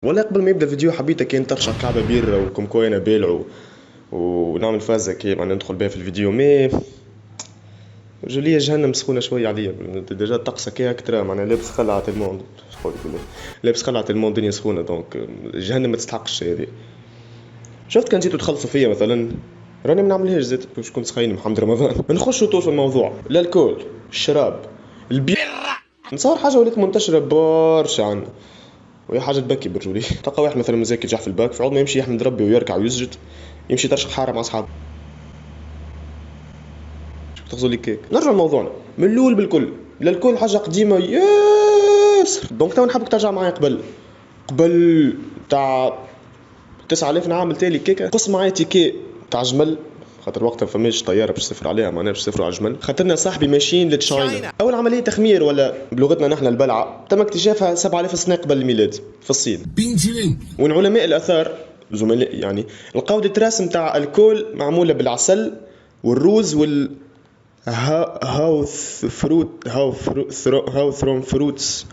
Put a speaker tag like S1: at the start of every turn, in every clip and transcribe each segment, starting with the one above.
S1: ولا قبل ما يبدا الفيديو حبيتك كان ترشح كعبه بير وكمكوينه بيلعو ونعمل فازة كي معناها ندخل بها في الفيديو مي جولية جهنم سخونة شوية عليا ديجا الطقس هكايا ترى معناها لابس خلعة الموند شقولك لابس خلعة الموند الدنيا سخونة دونك جهنم ما تستحقش هذه. شفت كان جيتو تخلصوا فيا مثلا راني ما نعملهاش زيت باش كنت سخيني محمد رمضان نخشوا طول في الموضوع الكول الشراب البير نصور حاجة ولات منتشرة برشا عنا وهي حاجة تبكي برجولي. تلقى واحد مثلا مزاك ينجح في الباك في عوض ما يمشي يحمد ربي ويركع ويسجد يمشي ترشق حارة مع أصحابه. شو تغزو لي كيك. نرجع لموضوعنا من الأول بالكل للكل حاجة قديمة ياسر. دونك تو نحبك ترجع معايا قبل تاع 9000 نعمل تالي كيكة قص معايا تيكي تاع جمل خاطر وقتها فماش طياره باش تسافر عليها معناها باش تسافروا على الجمل خاطرنا صاحبي ماشيين لتشاينا. اول عمليه تخمير ولا بلغتنا نحن البلعه تم اكتشافها 7000 سنه قبل الميلاد في الصين. ومن علماء الاثار زملاء يعني لقاو دي تراس نتاع الكول معموله بالعسل والروز هاو ثروم فروتس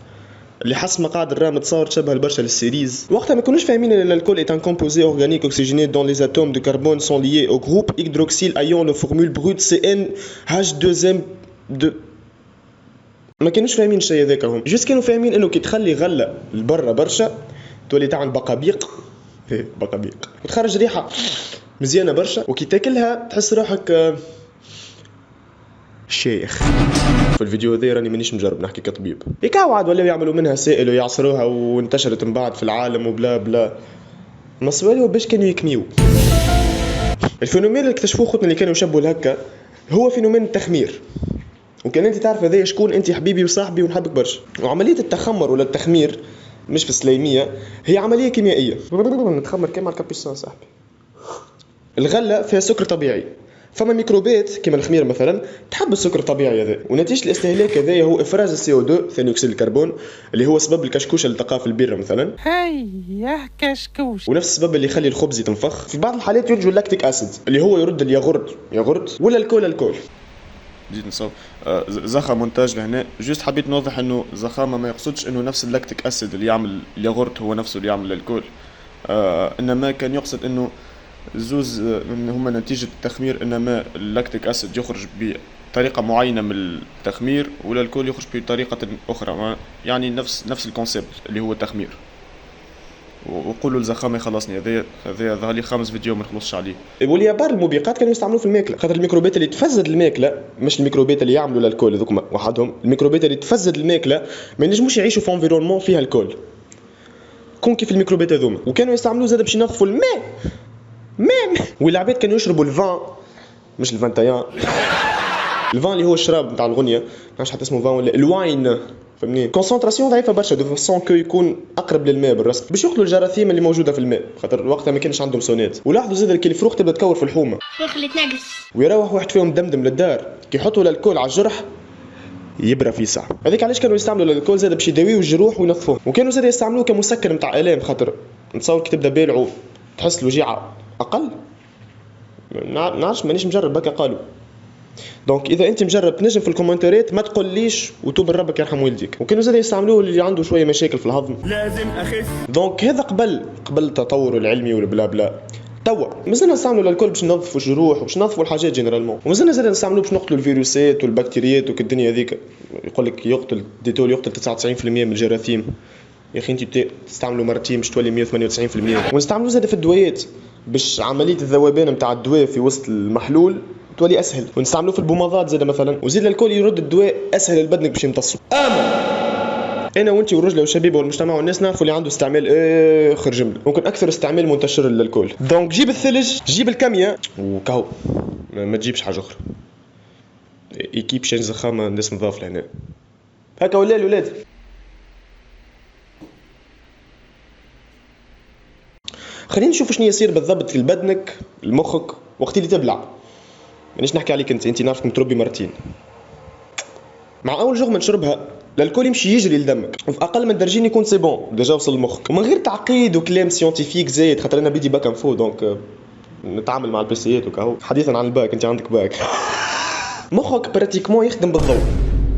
S1: اللي حسب مقاعد الرام تصور تشبه البرشا للسيريز. وقتها ما كناش فاهمين ان الكول est un composé organique oxygéné dont les atomes de carbone sont liés au groupe hydroxyle ayant la formule brute CnH2m. ما كانوش فاهمين الشيء هذاك هم جست كانوا فاهمين انه كي تخلي غله لبرا برشا تولي تعمل بقابيق بقابيق وتخرج ريحه مزيانه برشا وكي تاكلها تحس روحك شيخ. في الفيديو هذا راني مانيش مجرب نحكي كطبيب يكاو عاد ولاو يعملوا منها سائل ويعصروها وانتشرت من بعد في العالم وبلا بلا ما سوالوا باش كانوا يكميو. الفينومين اللي اكتشفوه خوتنا اللي كانوا يشبهوا لهكا هو فينومين التخمير. وكان انت تعرف هذا شكون انت حبيبي وصاحبي ونحبك برشا. وعمليه التخمر ولا التخمير مش في السليميه هي عمليه كيميائيه. نتخمر كيما الكابيسان صاحبي. الغله فيها سكر طبيعي فما ميكروبات كما الخمير مثلا تحب السكر الطبيعي هذا ونتيجه الاستهلاك هذايا هو افراز السي او 2 ثاني اكسيد الكربون اللي هو سبب الكشكوشه اللي تلقاه في البيره مثلا.
S2: هيا كشكوش.
S1: ونفس السبب اللي يخلي الخبز يتنفخ. في بعض الحالات ينتج اللاكتيك اسيد اللي هو يرد الياغورت ولا الكول. جيت نصور زخا مونتاج لهنا جوست حبيت نوضح انه زخامه ما يقصدش انه نفس اللاكتيك اسيد اللي يعمل الياغورت هو نفسه اللي يعمل الكول. انما كان يقصد انه زوز هما نتيجة التخمير انما اللاكتيك اسيد يخرج بطريقة معينة من التخمير ولا الكول يخرج بطريقة اخرى يعني نفس الكونسيبت اللي هو التخمير. وقولوا الزخامة خلصني هذا ظهر لي 5 فيديو ما نخلصش عليه. واليابان الموبقات كانوا يستعملوه في الماكلة خاطر الميكروبات اللي تفسد الماكلة مش الميكروبات اللي يعملوا للكول هذوك وحدهم. الميكروبات اللي تفسد الماكلة ما ينجموش يعيشوا في انفيرونمون فيها الكول كون كيف الميكروبات هذوما. وكانوا يستعملوه زاد باش ينظفوا الماء والعباد كانوا يشربوا الفان مش الفانتايان الفان اللي هو الشراب نتاع الغنية ماش حتى اسمه فان ولا الواين فهمني كونسنتراسيون ضعيفه برشا دو فاسون كو يكون اقرب للماء بالرسم باش يقتلوا الجراثيم اللي موجوده في الماء خاطر وقتها ما كانش عندهم سونات. ولاحظوا زاد كي الفروخ تبدا تكور في الحومه
S3: اللي تنقص
S1: ويروح واحد فيهم دمدم للدار كي يحطوا للكول على الجرح يبرى في ساعه. هذيك علاش كانوا يستعملوا الكول زاد باش يداويوا الجروح وينظفوه. وكانوا زاد يستعملوه كمسكن نتاع الام خاطر نتصور كي تبدا بالعو تحس الوجيعه اقل. نعرفش مانيش مجرب بكا قالوا. دونك اذا انت مجرب تنجم في الكومنتات ما تقوليش وتوب ربك يرحم والديك. وكانوا زاد يستعملوه اللي عنده شويه مشاكل في الهضم
S2: لازم اخس. دونك
S1: هذا قبل التطور العلمي والبلا بلا. توا مازلنا نستعملوا الكل باش ننظفوا الجروح وباش ننظفوا الحاجات جينيرالمون ومازلنا زاد نستعملوه باش نقتلوا الفيروسات والبكتيريات وك الدنيا هذيك. يقول لك يقتل ديتول يقتل 99% من الجراثيم. يا اخي انت تستعملوا مرتين باش تولي 198%. ونستعملوه زاد في الدويات باش عمليه الذوبان نتاع الدواء في وسط المحلول تولي اسهل. ونستعملوه في البوماضات زاد مثلا وزيد الكل يرد الدواء اسهل لبدنك باش يمتصوا. انا وانت والرجله والشبيبه والمجتمع والناس نعرفوا اللي عنده استعمال اخر جمله ممكن اكثر استعمال منتشر للكول. دونك جيب الثلج جيب الكامية وكهو ما تجيبش حاجه اخرى. ايكيب شين زخامه الناس نضاف لهنا هكا ولا الولاد. خلينا نشوف شنو يصير بالضبط في بدنك المخك وقت اللي تبلع. مانيش نحكي عليك انت نعرفك متربي مرتين. مع اول جرعه نشربها الكول يمشي يجري لدمك وفي اقل من درجين يكون سي بون ديجا وصل لمخك ومن غير تعقيد وكلام سيانتيفيك زايد خاطر انا بدي باك انفو دونك نتعامل مع البيسيات وكهو. حديثا عن الباك انت عندك باك مخك براتيكمون يخدم بالضوء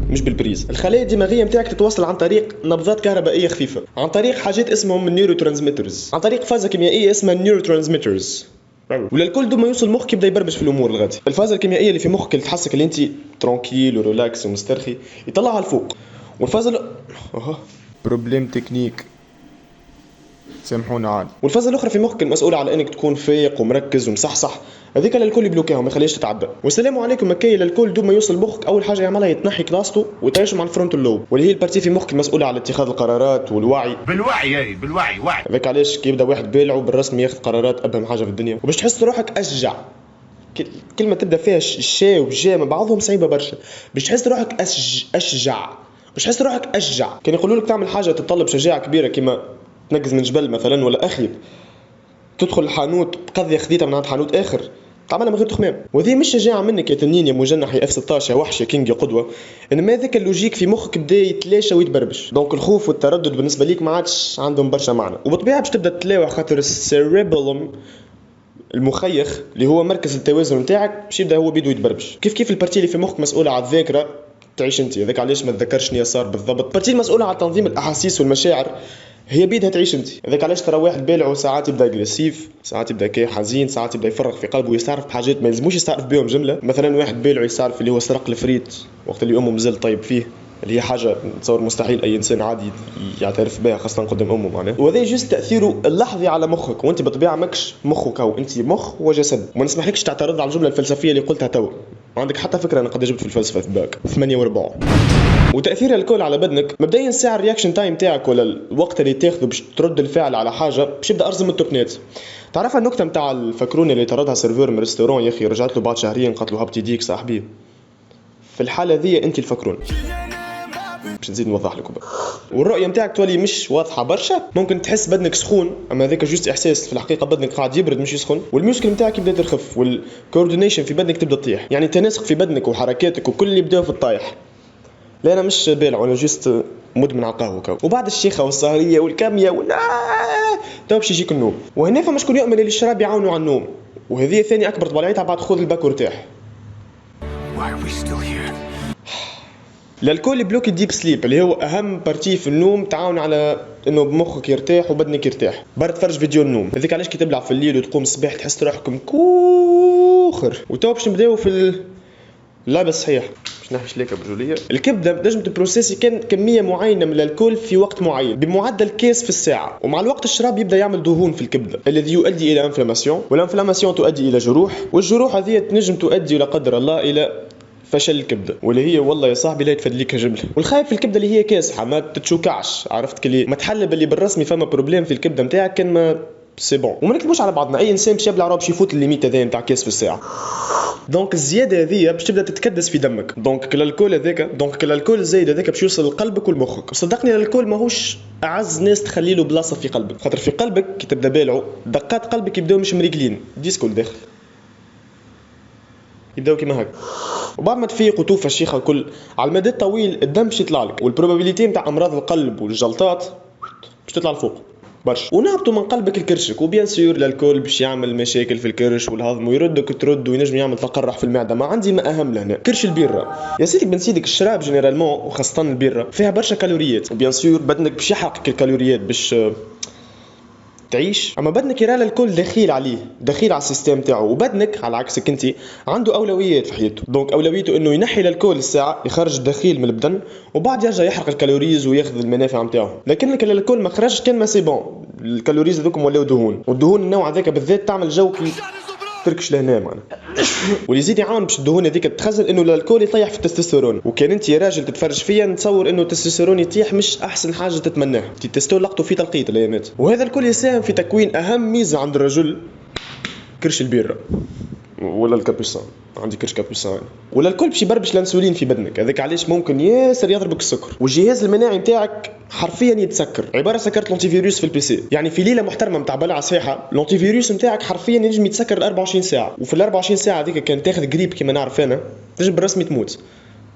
S1: مش بالبريز. الخلايا الدماغيه نتاعك تتوصل عن طريق نبضات كهربائيه خفيفه، عن طريق حاجات اسمهم النيورو ترانسميترز، عن طريق فازه كيميائيه اسمها النيورو ترانسميترز. وللكل دوما يوصل مخك يبدا يبرمج في الامور الغادي. الفازه الكيميائيه اللي في مخك اللي تحسك اللي انت ترونكيل وريلاكس ومسترخي يطلعها لفوق. والفازه بروبليم تكنيك، سامحونا عادي. والفازه الاخرى في مخك المسؤوله على انك تكون فايق ومركز ومصحصح، هذيك للكل يبلوكيها وما يخليش تتعدى. والسلام عليكم مكاي للكل دوما يوصل مخك اول حاجه يعملها يتنحي كلاسته ويطيشه مع الفرونتال لوب، واللي هي البارتي في مخك المسؤوله على اتخاذ القرارات والوعي.
S3: بالوعي وعي.
S1: هذاك علاش كي يبدا واحد بالعو بالرسمي ياخذ قرارات ابهم حاجه في الدنيا. وباش تحس روحك اشجع، كلمه تبدا فيها الشاء والجاء مع بعضهم صعيبه برشا. باش تحس روحك اشجع، باش تحس روحك اشجع. كان يقولوا لك تعمل حاجه تتطلب شجاعه كبيره كيما تنقز من جبل مثلا، ولا اخيب تدخل الحانوت قضيه خذيتها من عند حانوت اخر تعملها من غير تخمام. وهذه مش شجاعه منك يا تنين يا مجنح يا اف 16 يا وحش يا كينج يا قدوه، انما هذاك اللوجيك في مخك بدا يتلاشى ويتبربش. دونك الخوف والتردد بالنسبه ليك ما عادش عندهم برشا معنى، وبالطبيعه باش تبدا تتلاوع خاطر السيريبلم المخيخ اللي هو مركز التوازن نتاعك باش يبدا هو بيدو يتبربش. كيف البارتي اللي في مخك مسؤوله على الذاكره تعيش انت، هذاك علاش ما تذكرش شنو صار بالضبط. البارتي المسؤوله على تنظيم الاحاسيس والمشاعر هي بيدها تعيش انت. هذاك علاش ترى واحد بالعو ساعات يبدا اجريسيف، ساعات يبدا كي حزين، ساعات يبدا يفرغ في قلبه ويستعرف بحاجات ما يلزموش يستعرف بهم جمله. مثلا واحد بالعو يستعرف اللي هو سرق الفريت وقت اللي امه مازال طيب فيه، اللي هي حاجه نتصور مستحيل اي انسان عادي يعترف بها خاصه قدام امه معناه. وهذا جست تاثيره اللحظي على مخك، وانت بالطبيعه ماكش مخك، هو انت مخ وجسد. وما نسمحلكش تعترض على الجمله الفلسفيه اللي قلتها تو. ما عندك حتى فكره انا قد جبت في الفلسفه في باك 8 و4. وتاثير الكل على بدنك مبدئيا الساعه الرياكشن تايم تاعك ولا الوقت اللي تاخذه باش ترد الفعل على حاجه باش يبدا ارزم التوبنات. تعرف النكته نتاع الفكروني اللي طردها سيرفور من ريستورون يا اخي، رجعت له بعد شهرين قالت له هبطي ديك صاحبي. في الحاله ذي انت الفكرون. باش نزيد نوضح لكم بقى. والرؤيه نتاعك تولي مش واضحه برشا، ممكن تحس بدنك سخون اما هذاك جوست احساس، في الحقيقه بدنك قاعد يبرد مش يسخن. والميوسكل نتاعك يبدا ترخف، والكوردينيشن في بدنك تبدا تطيح، يعني التناسق في بدنك وحركاتك وكل اللي يبداو في الطايح. لا انا مش بالع، انا جوست مدمن على القهوه كو. وبعد الشيخه والسهريه والكاميه ولا تو باش يجيك النوم. وهنا فما شكون يؤمن اللي الشراب يعاونوا على النوم، وهذه ثاني اكبر طبيعتها بعد خذ الباك وارتاح. للكل بلوك الديب سليب اللي هو اهم بارتي في النوم، تعاون على انه مخك يرتاح وبدنك يرتاح. برا تفرج فيديو النوم، هذيك علاش كي تبلع في الليل وتقوم الصباح تحس روحك مكوخر. وتو باش نبداو في اللعبه الصحيح. باش نحكي لك برجوليه. الكبده تنجم تبروسيسي كان كميه معينه من الكل في وقت معين بمعدل كاس في الساعه، ومع الوقت الشراب يبدا يعمل دهون في الكبده الذي يؤدي الى انفلاماسيون، والانفلاماسيون تؤدي الى جروح، والجروح هذه تنجم تؤدي لا قدر الله الى فشل الكبده، واللي هي والله يا صاحبي لا يتفدليك جمله. والخايب في الكبده اللي هي كاسحه ما تتشوكعش، عرفت كلي ما تحلب اللي بالرسمي فما بروبليم في الكبده نتاعك كان ما سي بون. وما نكذبوش على بعضنا، اي انسان باش يبلع راه باش يفوت الليميت هذا نتاع كاس في الساعه. دونك الزياده هذه باش تبدا تتكدس في دمك، دونك الكول هذاك، دونك الكول الزايد هذاك باش يوصل لقلبك ولمخك. صدقني الكول ماهوش اعز ناس تخلي له بلاصه في قلبك، خاطر في قلبك كي تبدا بالعو دقات قلبك يبداو مش مريقلين، ديسكو داخل يبداو كيما هكا. وبعد ما تفيق وتوفى الشيخه الكل على المدى الطويل الدم باش يطلع لك، والبروبابيليتي نتاع امراض القلب والجلطات باش تطلع لفوق برشا. ونهبطوا من قلبك الكرشك، وبيان سيور للكل باش يعمل مشاكل في الكرش والهضم ويردك ترد وينجم يعمل تقرح في المعده. ما عندي ما اهم لهنا كرش البيره يا سيدي بن سيدك. الشراب جينيرالمون وخاصه البيره فيها برشا كالوريات، وبيان سيور بدنك باش يحرق الكالوريات باش تعيش. اما بدنك يرى الكل دخيل عليه، دخيل على السيستم تاعو، وبدنك على عكسك انت عنده اولويات في حياته. دونك اولويته انه ينحي للكل الساعه، يخرج الدخيل من البدن وبعد يرجع يحرق الكالوريز وياخذ المنافع نتاعو. لكن الكل ما خرجش كان ما سي بون، الكالوريز هذوكم ولاو دهون، والدهون النوع هذاك بالذات تعمل جو كي تركش لهنا معنا. واللي يزيد يعاون باش الدهون هذيك تخزن انه الكل يطيح في التستوستيرون. وكان انت يا راجل تتفرج فيا نتصور انه التستوستيرون يطيح مش احسن حاجه تتمناها، التستوستيرون لقطوا فيه تلقيط الايامات. وهذا الكل يساهم في تكوين اهم ميزه عند الرجل، كرش البيره ولا الكابوسان. عندي كرش كابوسان. ولا الكل باش يبربش الانسولين في بدنك، هذاك علاش ممكن ياسر يضربك السكر، والجهاز المناعي نتاعك حرفيا يتسكر. عباره سكرت الانتي فيروس في البي سي، يعني في ليله محترمه نتاع بلعه صحيحه الانتي فيروس نتاعك حرفيا ينجم يتسكر 24 ساعه. وفي ال 24 ساعه هذيك كان تاخذ قريب كما نعرف انا تنجم بالرسمي تموت.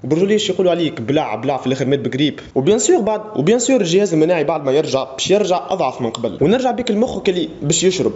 S1: وبرجوليش يقولوا عليك بلع في الاخر مات بقريب. وبيان سور الجهاز المناعي بعد ما يرجع باش يرجع اضعف من قبل، ونرجع بك المخك اللي باش يشرب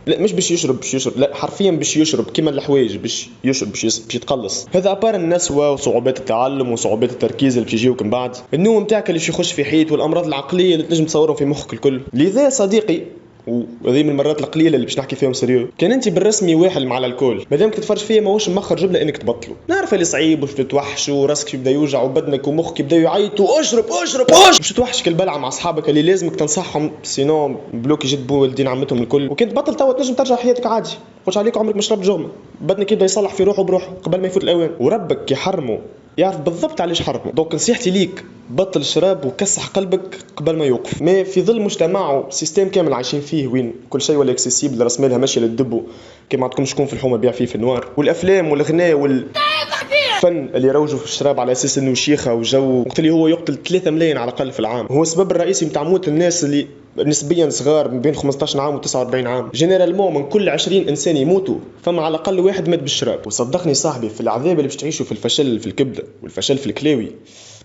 S1: لا مش باش يشرب لا حرفيا باش يشرب كيما الحوايج، باش يشرب باش يتقلص. هذا ابار النسوه وصعوبات التعلم وصعوبات التركيز اللي باش يجيوك من بعد، النوم تاعك اللي باش يخش في حيط، والامراض العقليه اللي تنجم تصورهم في مخك الكل. لذا صديقي، وهذه من المرات القليله اللي باش نحكي فيهم سيريو، كان انت بالرسمي واحد مع الكول، مادامك تتفرج فيا ماهوش مخر جبله انك تبطلوا. نعرف اللي صعيب وش تتوحش وراسك يبدا يوجع وبدنك ومخك يبداو يعيطوا اشرب باش تتوحش كالبلعه مع اصحابك اللي لازمك تنصحهم، سينو بلوك يجدبوا والدين عمتهم الكل. وكنت تبطل توا تنجم ترجع حياتك عادي، خوش عليك عمرك ما شربت جومه، بدنك يبدا يصلح في روحه بروحه قبل ما يفوت الاوان، وربك يحرمه يعرف بالضبط علاش حرمه. دونك نصيحتي ليك بطل الشراب وكسح قلبك قبل ما يوقف. ما في ظل مجتمع وسيستم كامل عايشين فيه وين كل شيء ولا اكسيسيبل، راس مالها ماشيه للدبو كيما عندكم شكون في الحومه بيع فيه في النوار، والافلام والغناء والفن اللي يروجوا في الشراب على اساس انه شيخه وجو، وقت اللي هو يقتل 3 ملايين على الاقل في العام. هو السبب الرئيسي نتاع موت الناس اللي نسبيا صغار من بين 15 عام و 49 عام. جينيرالمون من كل 20 انسان يموتوا فما على الاقل واحد مات بالشراب. وصدقني صاحبي في العذاب اللي باش تعيشوا في الفشل في الكبده والفشل في الكلاوي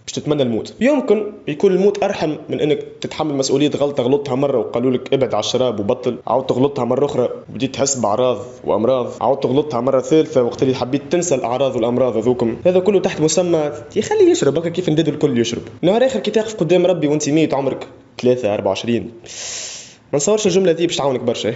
S1: باش تتمنى الموت. يمكن يكون الموت ارحم من انك تتحمل مسؤوليه غلطه غلطتها مره وقالوا لك ابعد على الشراب وبطل، عاود تغلطها مره اخرى وبديت تحس باعراض وامراض، عاود تغلطها مره ثالثه وقت اللي حبيت تنسى الاعراض والامراض هذوكم. هذا كله تحت مسمى يخليه يشرب هكا كيف ندير الكل يشرب. نهار اخر كي تقف قدام ربي وانت ميت عمرك 23 24 ما نصورش الجمله ذي باش تعاونك برشا.